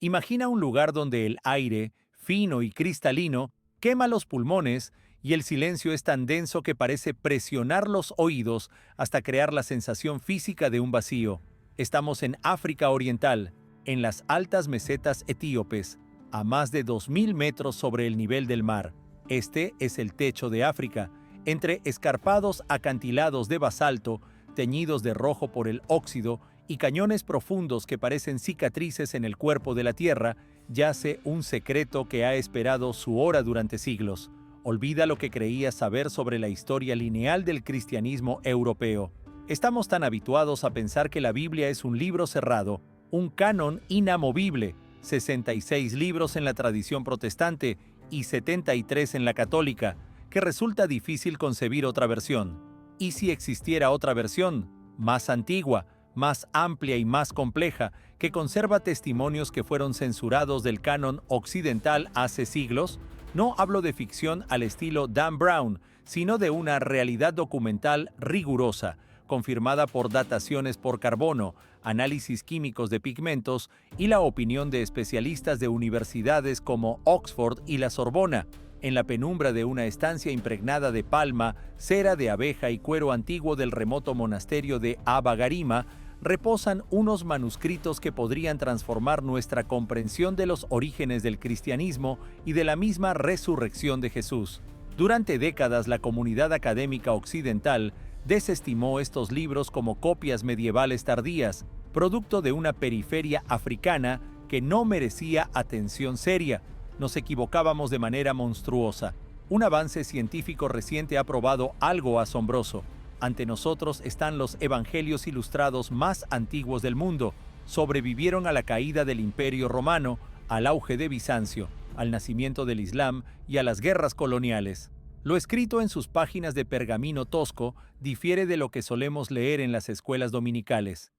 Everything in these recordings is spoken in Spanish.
Imagina un lugar donde el aire, fino y cristalino, quema los pulmones y el silencio es tan denso que parece presionar los oídos hasta crear la sensación física de un vacío. Estamos en África Oriental, en las altas mesetas etíopes, a más de 2000 metros sobre el nivel del mar. Este es el techo de África, entre escarpados acantilados de basalto, teñidos de rojo por el óxido, y cañones profundos que parecen cicatrices en el cuerpo de la tierra, yace un secreto que ha esperado su hora durante siglos. Olvida lo que creía saber sobre la historia lineal del cristianismo europeo. Estamos tan habituados a pensar que la Biblia es un libro cerrado, un canon inamovible, 66 libros en la tradición protestante y 73 en la católica, que resulta difícil concebir otra versión. ¿Y si existiera otra versión, más antigua, más amplia y más compleja, que conserva testimonios que fueron censurados del canon occidental hace siglos? No hablo de ficción al estilo Dan Brown, sino de una realidad documental rigurosa, confirmada por dataciones por carbono, análisis químicos de pigmentos y la opinión de especialistas de universidades como Oxford y la Sorbona. En la penumbra de una estancia impregnada de palma, cera de abeja y cuero antiguo del remoto monasterio de Abba Garima, reposan unos manuscritos que podrían transformar nuestra comprensión de los orígenes del cristianismo y de la misma resurrección de Jesús. Durante décadas, la comunidad académica occidental desestimó estos libros como copias medievales tardías, producto de una periferia africana que no merecía atención seria. Nos equivocábamos de manera monstruosa. Un avance científico reciente ha probado algo asombroso. Ante nosotros están los evangelios ilustrados más antiguos del mundo. Sobrevivieron a la caída del Imperio Romano, al auge de Bizancio, al nacimiento del Islam y a las guerras coloniales. Lo escrito en sus páginas de pergamino tosco difiere de lo que solemos leer en las escuelas dominicales.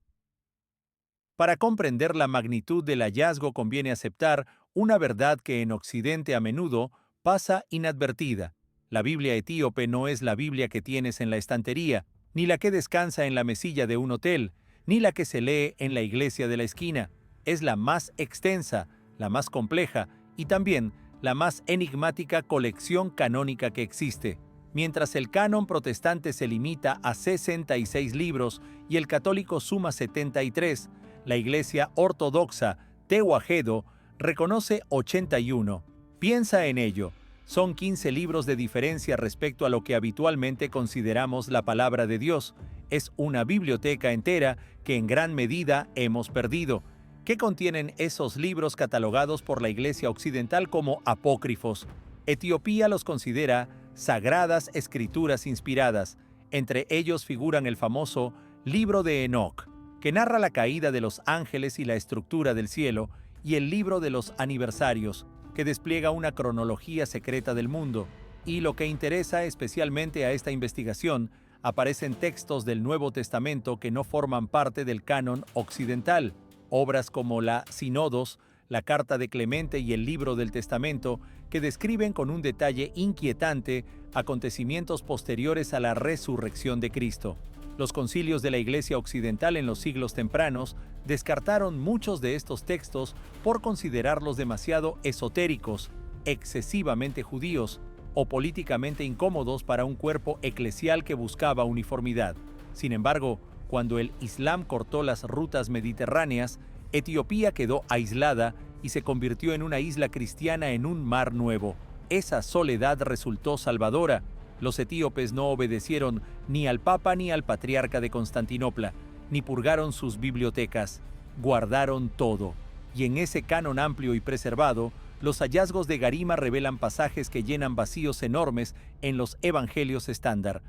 Para comprender la magnitud del hallazgo conviene aceptar una verdad que en Occidente a menudo pasa inadvertida. La Biblia etíope no es la Biblia que tienes en la estantería, ni la que descansa en la mesilla de un hotel, ni la que se lee en la iglesia de la esquina. Es la más extensa, la más compleja y también la más enigmática colección canónica que existe. Mientras el canon protestante se limita a 66 libros y el católico suma 73, la Iglesia Ortodoxa Tewahedo reconoce 81. Piensa en ello. Son 15 libros de diferencia respecto a lo que habitualmente consideramos la palabra de Dios. Es una biblioteca entera que en gran medida hemos perdido. ¿Qué contienen esos libros catalogados por la Iglesia Occidental como apócrifos? Etiopía los considera sagradas escrituras inspiradas. Entre ellos figuran el famoso Libro de Enoc, que narra la caída de los ángeles y la estructura del cielo, y el Libro de los Aniversarios, que despliega una cronología secreta del mundo. Y lo que interesa especialmente a esta investigación, aparecen textos del Nuevo Testamento que no forman parte del canon occidental. Obras como la Sinodos, la Carta de Clemente y el Libro del Testamento, que describen con un detalle inquietante acontecimientos posteriores a la resurrección de Cristo. Los concilios de la Iglesia Occidental en los siglos tempranos descartaron muchos de estos textos por considerarlos demasiado esotéricos, excesivamente judíos o políticamente incómodos para un cuerpo eclesial que buscaba uniformidad. Sin embargo, cuando el Islam cortó las rutas mediterráneas, Etiopía quedó aislada y se convirtió en una isla cristiana en un mar nuevo. Esa soledad resultó salvadora. Los etíopes no obedecieron ni al Papa ni al Patriarca de Constantinopla, ni purgaron sus bibliotecas. Guardaron todo. Y en ese canon amplio y preservado, los hallazgos de Garima revelan pasajes que llenan vacíos enormes en los evangelios estándar.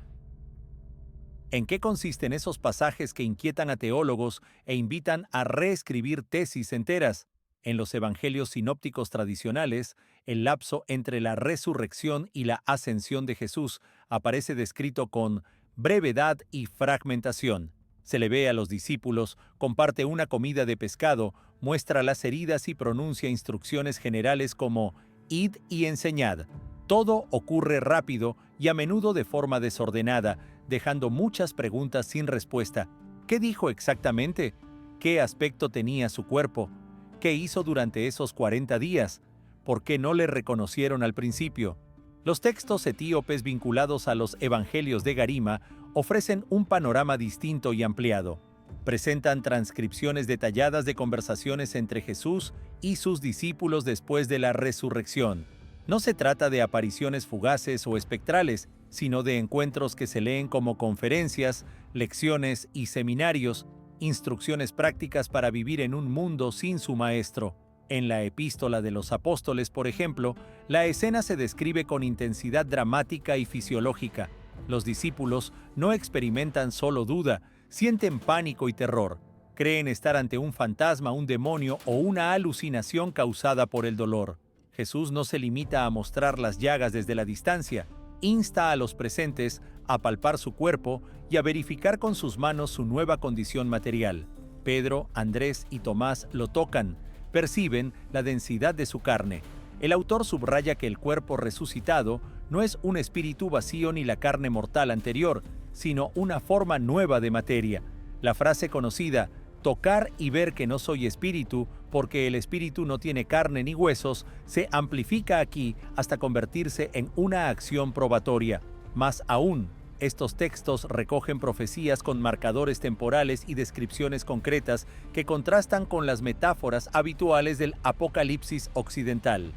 ¿En qué consisten esos pasajes que inquietan a teólogos e invitan a reescribir tesis enteras? En los evangelios sinópticos tradicionales, el lapso entre la resurrección y la ascensión de Jesús aparece descrito con brevedad y fragmentación. Se le ve a los discípulos, comparte una comida de pescado, muestra las heridas y pronuncia instrucciones generales como «id y enseñad». Todo ocurre rápido y a menudo de forma desordenada, dejando muchas preguntas sin respuesta. ¿Qué dijo exactamente? ¿Qué aspecto tenía su cuerpo? ¿Qué hizo durante esos 40 días? ¿Por qué no le reconocieron al principio? Los textos etíopes vinculados a los evangelios de Garima ofrecen un panorama distinto y ampliado. Presentan transcripciones detalladas de conversaciones entre Jesús y sus discípulos después de la resurrección. No se trata de apariciones fugaces o espectrales, sino de encuentros que se leen como conferencias, lecciones y seminarios, instrucciones prácticas para vivir en un mundo sin su maestro. En la Epístola de los Apóstoles, por ejemplo, la escena se describe con intensidad dramática y fisiológica. Los discípulos no experimentan solo duda, sienten pánico y terror. Creen estar ante un fantasma, un demonio o una alucinación causada por el dolor. Jesús no se limita a mostrar las llagas desde la distancia, insta a los presentes a palpar su cuerpo y a verificar con sus manos su nueva condición material. Pedro, Andrés y Tomás lo tocan, perciben la densidad de su carne. El autor subraya que el cuerpo resucitado no es un espíritu vacío ni la carne mortal anterior, sino una forma nueva de materia. La frase conocida, tocar y ver que no soy espíritu, porque el espíritu no tiene carne ni huesos, se amplifica aquí hasta convertirse en una acción probatoria. Más aún, estos textos recogen profecías con marcadores temporales y descripciones concretas que contrastan con las metáforas habituales del Apocalipsis occidental.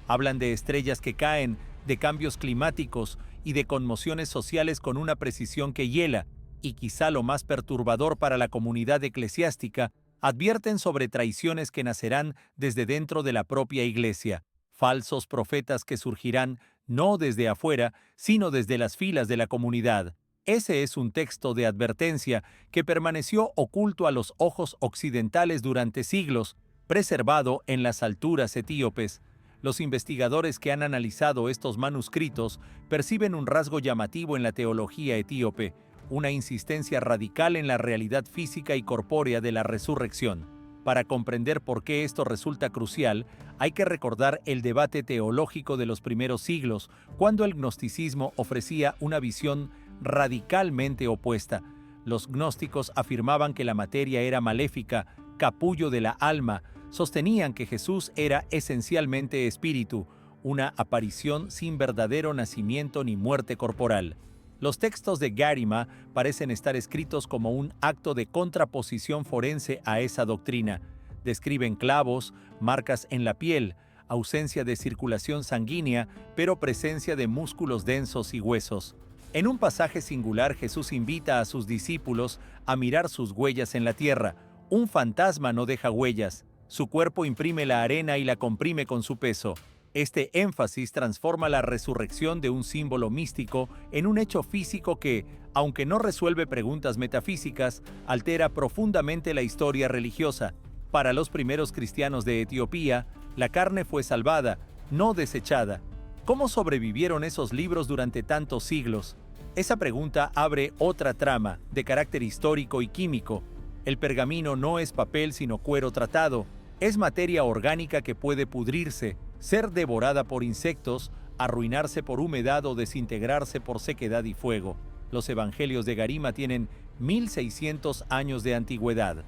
Hablan de estrellas que caen, de cambios climáticos y de conmociones sociales con una precisión que hiela, y quizá lo más perturbador para la comunidad eclesiástica, advierten sobre traiciones que nacerán desde dentro de la propia Iglesia, falsos profetas que surgirán no desde afuera, sino desde las filas de la comunidad. Ese es un texto de advertencia que permaneció oculto a los ojos occidentales durante siglos, preservado en las alturas etíopes. Los investigadores que han analizado estos manuscritos perciben un rasgo llamativo en la teología etíope, una insistencia radical en la realidad física y corpórea de la resurrección. Para comprender por qué esto resulta crucial, hay que recordar el debate teológico de los primeros siglos, cuando el gnosticismo ofrecía una visión radicalmente opuesta. Los gnósticos afirmaban que la materia era maléfica, capullo de la alma, sostenían que Jesús era esencialmente espíritu, una aparición sin verdadero nacimiento ni muerte corporal. Los textos de Garima parecen estar escritos como un acto de contraposición forense a esa doctrina. Describen clavos, marcas en la piel, ausencia de circulación sanguínea, pero presencia de músculos densos y huesos. En un pasaje singular, Jesús invita a sus discípulos a mirar sus huellas en la tierra. Un fantasma no deja huellas. Su cuerpo imprime la arena y la comprime con su peso. Este énfasis transforma la resurrección de un símbolo místico en un hecho físico que, aunque no resuelve preguntas metafísicas, altera profundamente la historia religiosa. Para los primeros cristianos de Etiopía, la carne fue salvada, no desechada. ¿Cómo sobrevivieron esos libros durante tantos siglos? Esa pregunta abre otra trama, de carácter histórico y químico. El pergamino no es papel sino cuero tratado. Es materia orgánica que puede pudrirse, ser devorada por insectos, arruinarse por humedad o desintegrarse por sequedad y fuego. Los evangelios de Garima tienen 1600 años de antigüedad.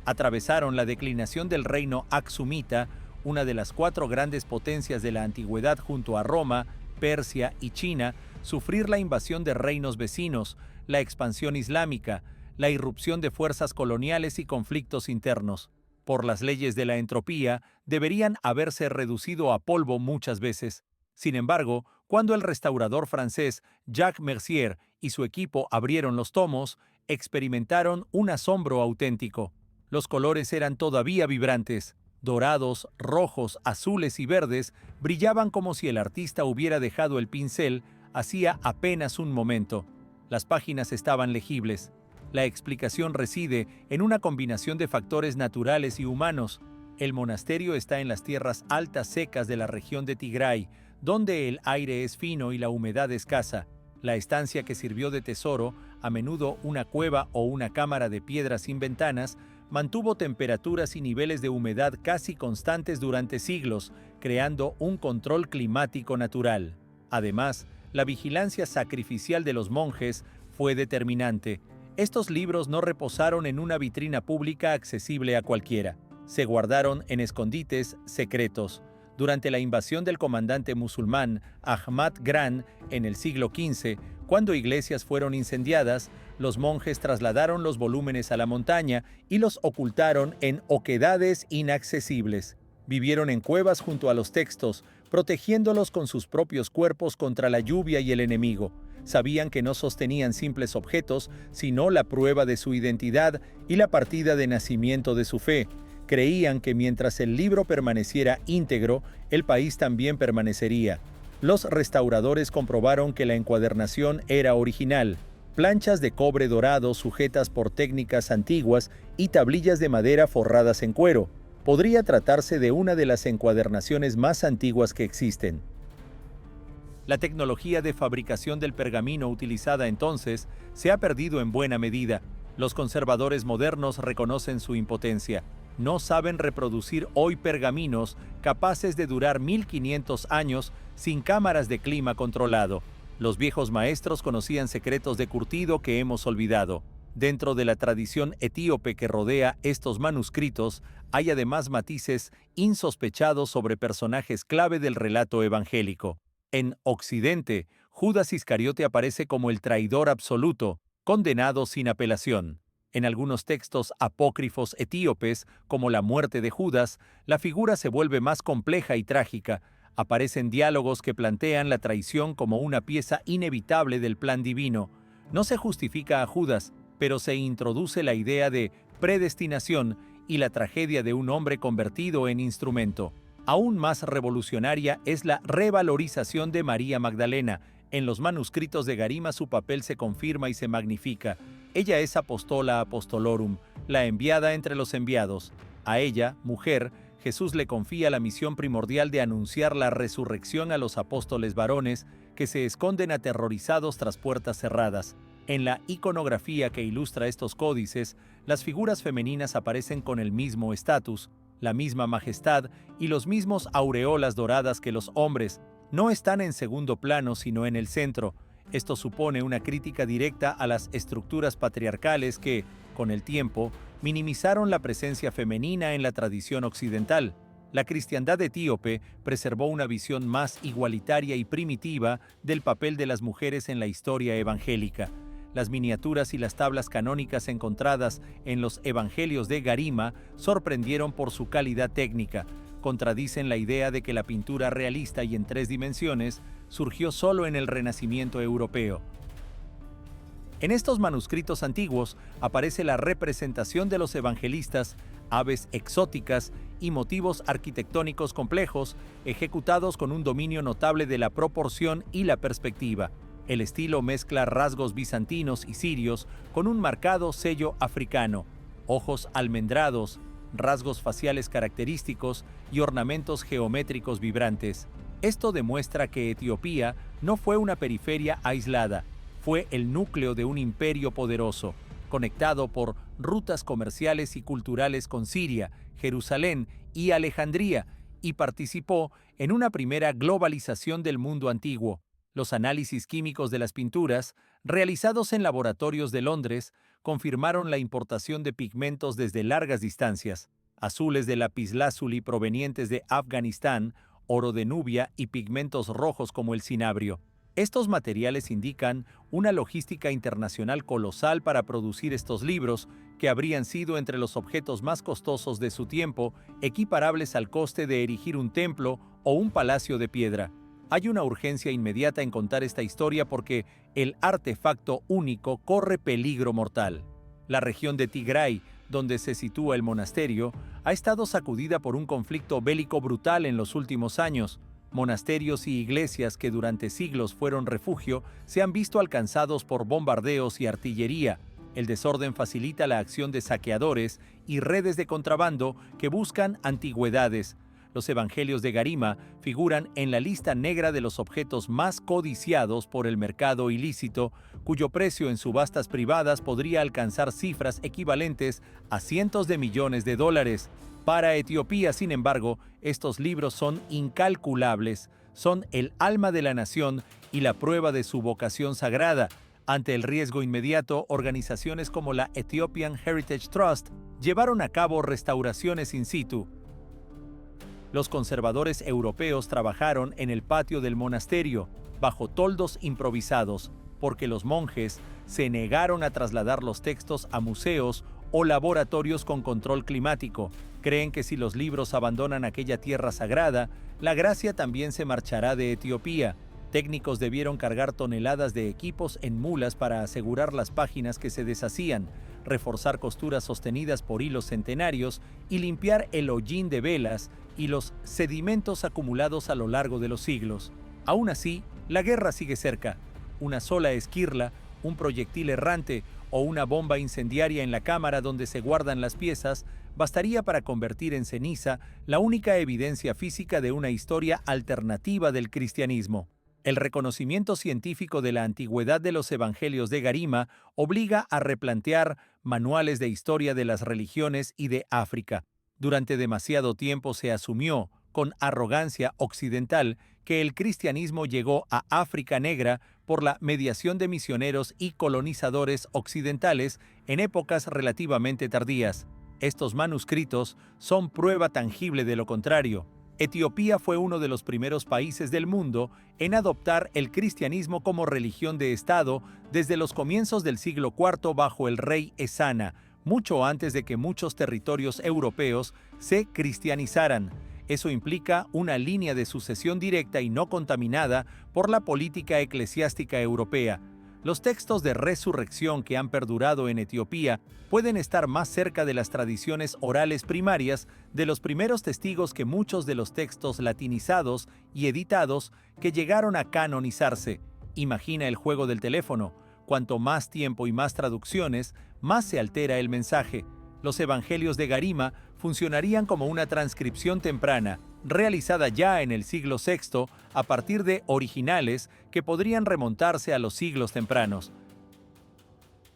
Atravesaron la declinación del reino aksumita, una de las 4 grandes potencias de la antigüedad junto a Roma, Persia y China, sufrir la invasión de reinos vecinos, la expansión islámica, la irrupción de fuerzas coloniales y conflictos internos. Por las leyes de la entropía, deberían haberse reducido a polvo muchas veces. Sin embargo, cuando el restaurador francés Jacques Mercier y su equipo abrieron los tomos, experimentaron un asombro auténtico. Los colores eran todavía vibrantes. Dorados, rojos, azules y verdes brillaban como si el artista hubiera dejado el pincel hacía apenas un momento. Las páginas estaban legibles. La explicación reside en una combinación de factores naturales y humanos. El monasterio está en las tierras altas secas de la región de Tigray, donde el aire es fino y la humedad escasa. La estancia que sirvió de tesoro, a menudo una cueva o una cámara de piedra sin ventanas, mantuvo temperaturas y niveles de humedad casi constantes durante siglos, creando un control climático natural. Además, la vigilancia sacrificial de los monjes fue determinante. Estos libros no reposaron en una vitrina pública accesible a cualquiera. Se guardaron en escondites secretos. Durante la invasión del comandante musulmán Ahmad Gran en el siglo XV, cuando iglesias fueron incendiadas, los monjes trasladaron los volúmenes a la montaña y los ocultaron en oquedades inaccesibles. Vivieron en cuevas junto a los textos, protegiéndolos con sus propios cuerpos contra la lluvia y el enemigo. Sabían que no sostenían simples objetos, sino la prueba de su identidad y la partida de nacimiento de su fe. Creían que mientras el libro permaneciera íntegro, el país también permanecería. Los restauradores comprobaron que la encuadernación era original. Planchas de cobre dorado sujetas por técnicas antiguas y tablillas de madera forradas en cuero. Podría tratarse de una de las encuadernaciones más antiguas que existen. La tecnología de fabricación del pergamino utilizada entonces se ha perdido en buena medida. Los conservadores modernos reconocen su impotencia. No saben reproducir hoy pergaminos capaces de durar 1500 años sin cámaras de clima controlado. Los viejos maestros conocían secretos de curtido que hemos olvidado. Dentro de la tradición etíope que rodea estos manuscritos, hay además matices insospechados sobre personajes clave del relato evangélico. En Occidente, Judas Iscariote aparece como el traidor absoluto, condenado sin apelación. En algunos textos apócrifos etíopes, como la muerte de Judas, la figura se vuelve más compleja y trágica. Aparecen diálogos que plantean la traición como una pieza inevitable del plan divino. No se justifica a Judas, pero se introduce la idea de predestinación y la tragedia de un hombre convertido en instrumento. Aún más revolucionaria es la revalorización de María Magdalena. En los manuscritos de Garima su papel se confirma y se magnifica. Ella es apostola apostolorum, la enviada entre los enviados. A ella, mujer, Jesús le confía la misión primordial de anunciar la resurrección a los apóstoles varones que se esconden aterrorizados tras puertas cerradas. En la iconografía que ilustra estos códices, las figuras femeninas aparecen con el mismo estatus, la misma majestad y los mismos aureolas doradas que los hombres. No están en segundo plano sino en el centro. Esto supone una crítica directa a las estructuras patriarcales que, con el tiempo, minimizaron la presencia femenina en la tradición occidental. La cristiandad etíope preservó una visión más igualitaria y primitiva del papel de las mujeres en la historia evangélica. Las miniaturas y las tablas canónicas encontradas en los evangelios de Garima sorprendieron por su calidad técnica. Contradicen la idea de que la pintura realista y en 3 dimensiones surgió solo en el Renacimiento europeo. En estos manuscritos antiguos aparece la representación de los evangelistas, aves exóticas y motivos arquitectónicos complejos, ejecutados con un dominio notable de la proporción y la perspectiva. El estilo mezcla rasgos bizantinos y sirios con un marcado sello africano, ojos almendrados, rasgos faciales característicos y ornamentos geométricos vibrantes. Esto demuestra que Etiopía no fue una periferia aislada, fue el núcleo de un imperio poderoso, conectado por rutas comerciales y culturales con Siria, Jerusalén y Alejandría, y participó en una primera globalización del mundo antiguo. Los análisis químicos de las pinturas, realizados en laboratorios de Londres, confirmaron la importación de pigmentos desde largas distancias, azules de lapislázuli provenientes de Afganistán, oro de Nubia y pigmentos rojos como el cinabrio. Estos materiales indican una logística internacional colosal para producir estos libros, que habrían sido entre los objetos más costosos de su tiempo, equiparables al coste de erigir un templo o un palacio de piedra. Hay una urgencia inmediata en contar esta historia porque el artefacto único corre peligro mortal. La región de Tigray, donde se sitúa el monasterio, ha estado sacudida por un conflicto bélico brutal en los últimos años. Monasterios y iglesias que durante siglos fueron refugio se han visto alcanzados por bombardeos y artillería. El desorden facilita la acción de saqueadores y redes de contrabando que buscan antigüedades. Los evangelios de Garima figuran en la lista negra de los objetos más codiciados por el mercado ilícito, cuyo precio en subastas privadas podría alcanzar cifras equivalentes a cientos de millones de dólares. Para Etiopía, sin embargo, estos libros son incalculables, son el alma de la nación y la prueba de su vocación sagrada. Ante el riesgo inmediato, organizaciones como la Ethiopian Heritage Trust llevaron a cabo restauraciones in situ. Los conservadores europeos trabajaron en el patio del monasterio, bajo toldos improvisados, porque los monjes se negaron a trasladar los textos a museos o laboratorios con control climático. Creen que si los libros abandonan aquella tierra sagrada, la gracia también se marchará de Etiopía. Técnicos debieron cargar toneladas de equipos en mulas para asegurar las páginas que se deshacían, reforzar costuras sostenidas por hilos centenarios y limpiar el hollín de velas y los sedimentos acumulados a lo largo de los siglos. Aún así, la guerra sigue cerca. Una sola esquirla, un proyectil errante o una bomba incendiaria en la cámara donde se guardan las piezas bastaría para convertir en ceniza la única evidencia física de una historia alternativa del cristianismo. El reconocimiento científico de la antigüedad de los evangelios de Garima obliga a replantear manuales de historia de las religiones y de África. Durante demasiado tiempo se asumió, con arrogancia occidental, que el cristianismo llegó a África Negra por la mediación de misioneros y colonizadores occidentales en épocas relativamente tardías. Estos manuscritos son prueba tangible de lo contrario. Etiopía fue uno de los primeros países del mundo en adoptar el cristianismo como religión de Estado desde los comienzos del siglo IV bajo el rey Ezana, mucho antes de que muchos territorios europeos se cristianizaran. Eso implica una línea de sucesión directa y no contaminada por la política eclesiástica europea. Los textos de resurrección que han perdurado en Etiopía pueden estar más cerca de las tradiciones orales primarias de los primeros testigos que muchos de los textos latinizados y editados que llegaron a canonizarse. Imagina el juego del teléfono. Cuanto más tiempo y más traducciones, más se altera el mensaje. Los evangelios de Garima funcionarían como una transcripción temprana, realizada ya en el siglo VI a partir de originales que podrían remontarse a los siglos tempranos.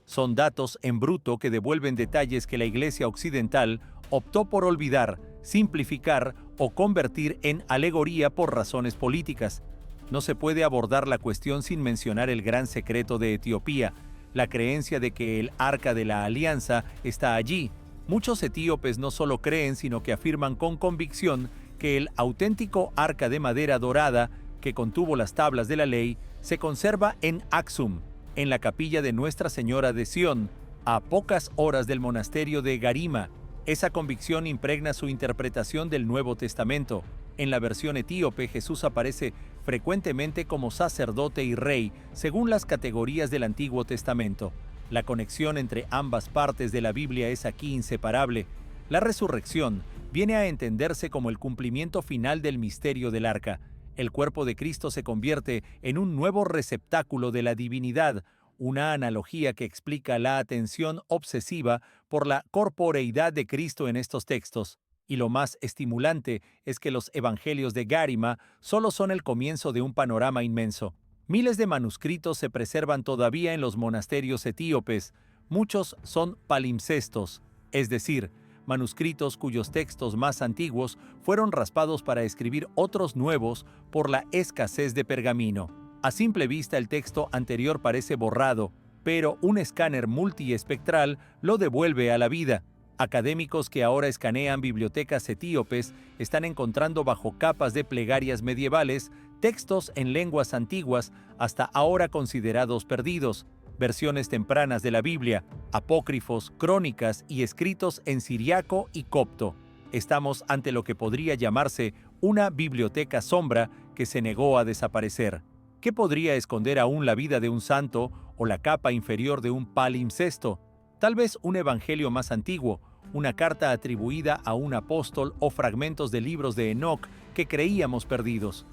Son datos en bruto que devuelven detalles que la Iglesia occidental optó por olvidar, simplificar o convertir en alegoría por razones políticas. No se puede abordar la cuestión sin mencionar el gran secreto de Etiopía, la creencia de que el Arca de la Alianza está allí. Muchos etíopes no solo creen, sino que afirman con convicción que el auténtico arca de madera dorada que contuvo las tablas de la ley se conserva en Aksum, en la capilla de Nuestra Señora de Sión, a pocas horas del monasterio de Garima. Esa convicción impregna su interpretación del Nuevo Testamento. En la versión etíope, Jesús aparece frecuentemente como sacerdote y rey, según las categorías del Antiguo Testamento. La conexión entre ambas partes de la Biblia es aquí inseparable. La resurrección viene a entenderse como el cumplimiento final del misterio del arca. El cuerpo de Cristo se convierte en un nuevo receptáculo de la divinidad, una analogía que explica la atención obsesiva por la corporeidad de Cristo en estos textos. Y lo más estimulante es que los evangelios de Garima solo son el comienzo de un panorama inmenso. Miles de manuscritos se preservan todavía en los monasterios etíopes. Muchos son palimpsestos, es decir, manuscritos cuyos textos más antiguos fueron raspados para escribir otros nuevos por la escasez de pergamino. A simple vista el texto anterior parece borrado, pero un escáner multiespectral lo devuelve a la vida. Académicos que ahora escanean bibliotecas etíopes están encontrando bajo capas de plegarias medievales textos en lenguas antiguas hasta ahora considerados perdidos, versiones tempranas de la Biblia, apócrifos, crónicas y escritos en siriaco y copto. Estamos ante lo que podría llamarse una biblioteca sombra que se negó a desaparecer. ¿Qué podría esconder aún la vida de un santo o la capa inferior de un palimpsesto? Tal vez un evangelio más antiguo, una carta atribuida a un apóstol o fragmentos de libros de Enoc que creíamos perdidos.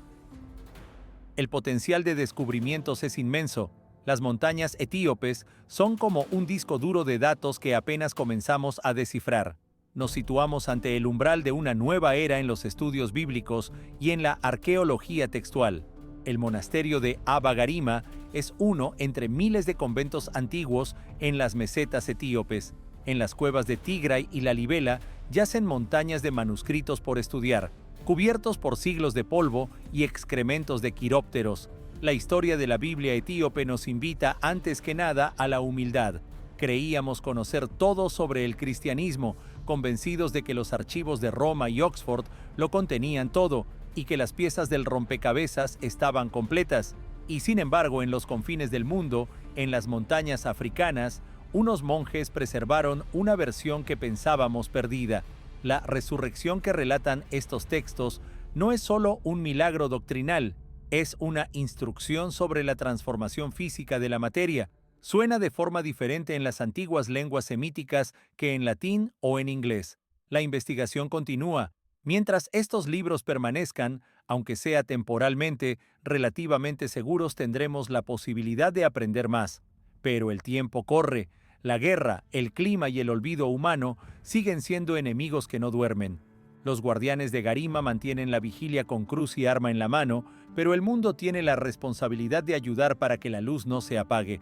El potencial de descubrimientos es inmenso. Las montañas etíopes son como un disco duro de datos que apenas comenzamos a descifrar. Nos situamos ante el umbral de una nueva era en los estudios bíblicos y en la arqueología textual. El monasterio de Abba Garima es uno entre miles de conventos antiguos en las mesetas etíopes. En las cuevas de Tigray y Lalibela yacen montañas de manuscritos por estudiar, cubiertos por siglos de polvo y excrementos de quirópteros. La historia de la Biblia etíope nos invita antes que nada a la humildad. Creíamos conocer todo sobre el cristianismo, convencidos de que los archivos de Roma y Oxford lo contenían todo y que las piezas del rompecabezas estaban completas. Y sin embargo, en los confines del mundo, en las montañas africanas, unos monjes preservaron una versión que pensábamos perdida. La resurrección que relatan estos textos no es solo un milagro doctrinal, es una instrucción sobre la transformación física de la materia. Suena de forma diferente en las antiguas lenguas semíticas que en latín o en inglés. La investigación continúa. Mientras estos libros permanezcan, aunque sea temporalmente, relativamente seguros, tendremos la posibilidad de aprender más. Pero el tiempo corre. La guerra, el clima y el olvido humano siguen siendo enemigos que no duermen. Los guardianes de Garima mantienen la vigilia con cruz y arma en la mano, pero el mundo tiene la responsabilidad de ayudar para que la luz no se apague.